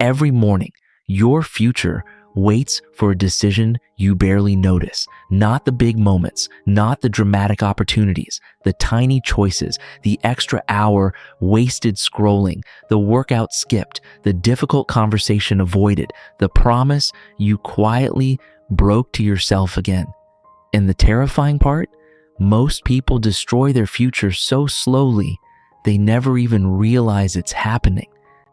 Every morning, your future waits for a decision you barely notice. Not the big moments, not the dramatic opportunities, the tiny choices, the extra hour wasted scrolling, the workout skipped, the difficult conversation avoided, the promise you quietly broke to yourself again. And the terrifying part? Most people destroy their future so slowly, they never even realize it's happening.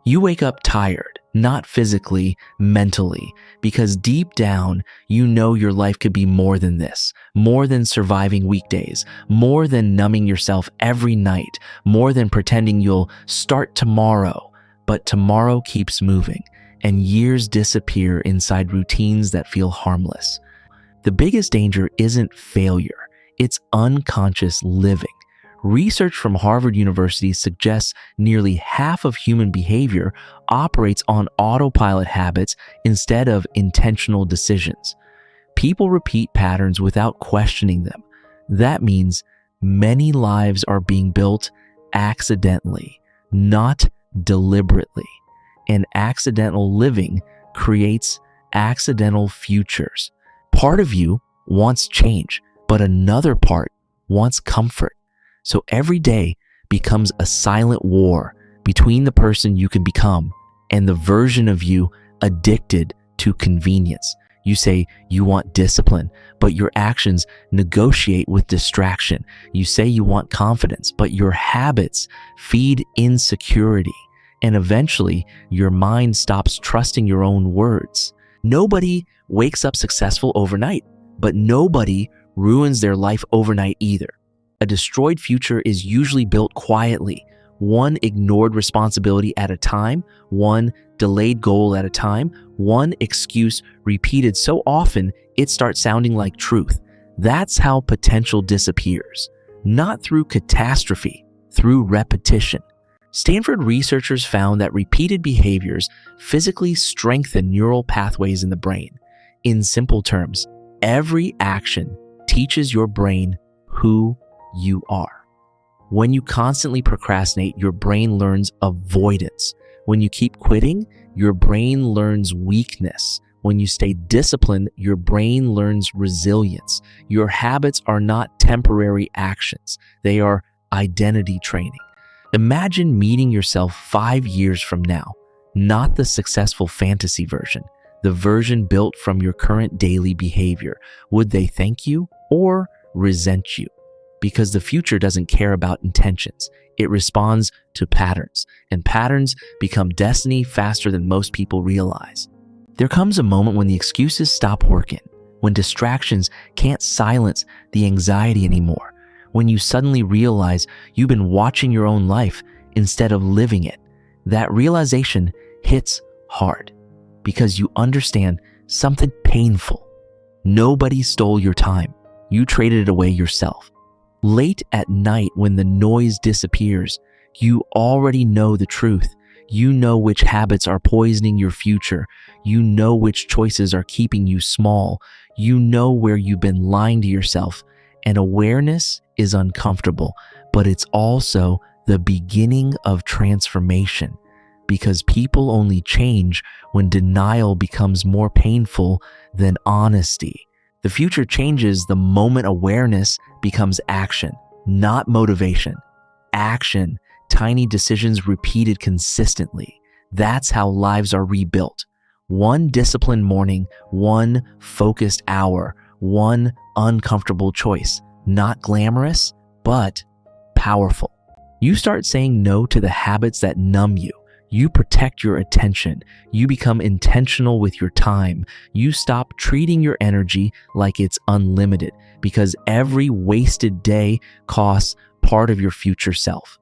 You wake up tired, not physically, mentally, because deep down, you know your life could be more than this, more than surviving weekdays, more than numbing yourself every night, more than pretending you'll start tomorrow. But tomorrow keeps moving, and years disappear inside routines that feel harmless. The biggest danger isn't failure, it's unconscious living. Research from Harvard University suggests nearly half of human behavior operates on autopilot habits instead of intentional decisions. People repeat patterns without questioning them. That means many lives are being built accidentally, not deliberately. And accidental living creates accidental futures. Part of you wants change, but another part wants comfort. So every day becomes a silent war between the person you can become and the version of you addicted to convenience. You say you want discipline, but your actions negotiate with distraction. You say you want confidence, but your habits feed insecurity. And eventually, your mind stops trusting your own words. Nobody wakes up successful overnight, but nobody ruins their life overnight either. A destroyed future is usually built quietly, one ignored responsibility at a time, one delayed goal at a time, one excuse repeated so often it starts sounding like truth. That's how potential disappears, not through catastrophe, through repetition. Stanford researchers found that repeated behaviors physically strengthen neural pathways in the brain. In simple terms, every action teaches your brain who you are. When you constantly procrastinate, your brain learns avoidance. When you keep quitting, your brain learns weakness. When you stay disciplined, your brain learns resilience. Your habits are not temporary actions. They are identity training. Imagine meeting yourself 5 years from now, not the successful fantasy version, the version built from your current daily behavior. Would they thank you or resent you? Because the future doesn't care about intentions. It responds to patterns, and patterns become destiny faster than most people realize. There comes a moment when the excuses stop working, when distractions can't silence the anxiety anymore, when you suddenly realize you've been watching your own life instead of living it. That realization hits hard because you understand something painful. Nobody stole your time. You traded it away yourself. Late at night when the noise disappears, you already know the truth. You know which habits are poisoning your future. You know which choices are keeping you small. You know where you've been lying to yourself. And awareness is uncomfortable, but it's also the beginning of transformation, because people only change when denial becomes more painful than honesty. The future changes the moment awareness becomes action, not motivation. Action, tiny decisions repeated consistently. That's how lives are rebuilt. One disciplined morning, one focused hour, one uncomfortable choice. Not glamorous, but powerful. You start saying no to the habits that numb you. You protect your attention. You become intentional with your time. You stop treating your energy like it's unlimited, because every wasted day costs part of your future self.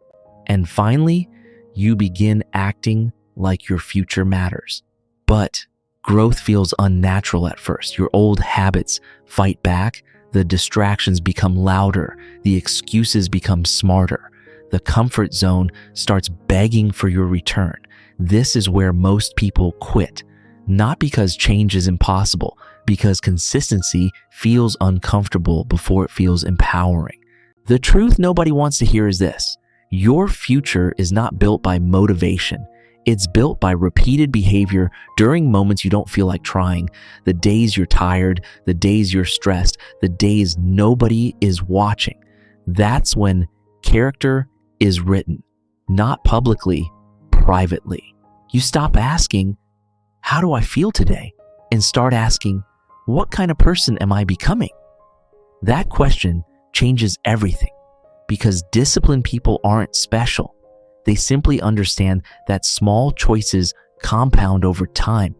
And finally, you begin acting like your future matters. But growth feels unnatural at first. Your old habits fight back. The distractions become louder. The excuses become smarter. The comfort zone starts begging for your return. This is where most people quit, not because change is impossible, because consistency feels uncomfortable before it feels empowering. The truth nobody wants to hear is this: your future is not built by motivation. It's built by repeated behavior during moments you don't feel like trying, the days you're tired, the days you're stressed, the days nobody is watching. That's when character is written, not publicly, privately. You stop asking, "How do I feel today?" and start asking, "What kind of person am I becoming?" That question changes everything, because disciplined people aren't special. They simply understand that small choices compound over time,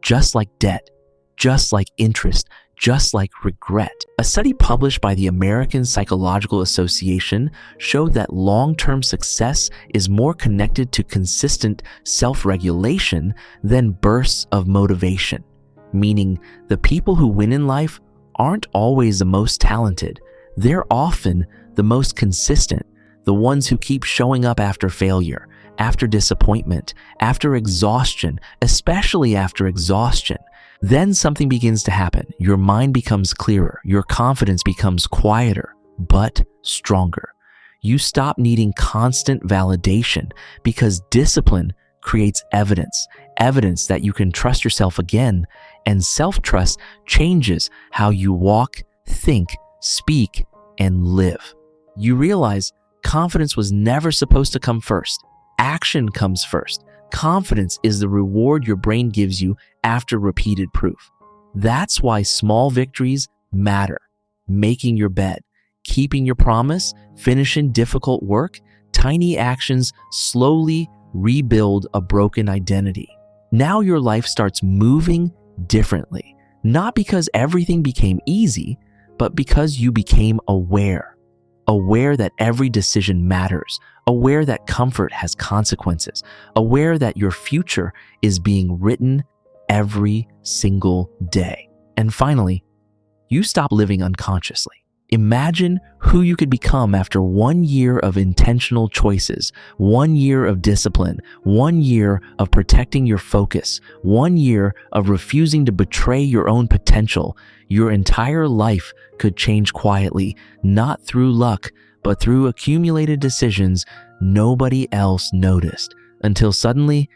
just like debt, just like interest, just like regret. A study published by the American Psychological Association showed that long-term success is more connected to consistent self-regulation than bursts of motivation, meaning the people who win in life aren't always the most talented. They're often the most consistent, the ones who keep showing up after failure, after disappointment, after exhaustion, especially after exhaustion. Then something begins to happen. Your mind becomes clearer. Your confidence becomes quieter, but stronger. You stop needing constant validation because discipline creates evidence that you can trust yourself again, and self-trust changes how you walk, think, speak, and live. You realize confidence was never supposed to come first. Action comes first. Confidence is the reward your brain gives you after repeated proof. That's why small victories matter. Making your bed, keeping your promise, finishing difficult work, tiny actions slowly rebuild a broken identity. Now your life starts moving differently, not because everything became easy, but because you became aware that every decision matters, aware that comfort has consequences, aware that your future is being written every single day. And finally, you stop living unconsciously. Imagine who you could become after 1 year of intentional choices, 1 year of discipline, 1 year of protecting your focus, 1 year of refusing to betray your own potential. Your entire life could change quietly, not through luck, but through accumulated decisions nobody else noticed, until suddenly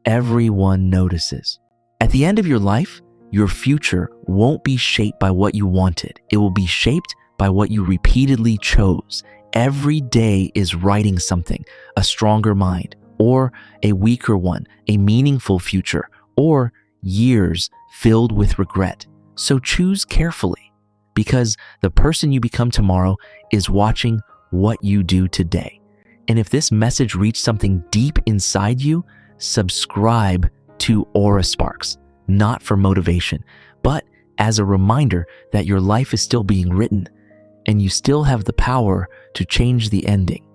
everyone notices. At the end of your life, your future won't be shaped by what you wanted. It will be shaped by what you repeatedly chose. Every day is writing something, a stronger mind, or a weaker one, a meaningful future, or years filled with regret. So choose carefully, because the person you become tomorrow is watching what you do today. And if this message reached something deep inside you, subscribe to AuraSparks, not for motivation, but as a reminder that your life is still being written, and you still have the power to change the ending.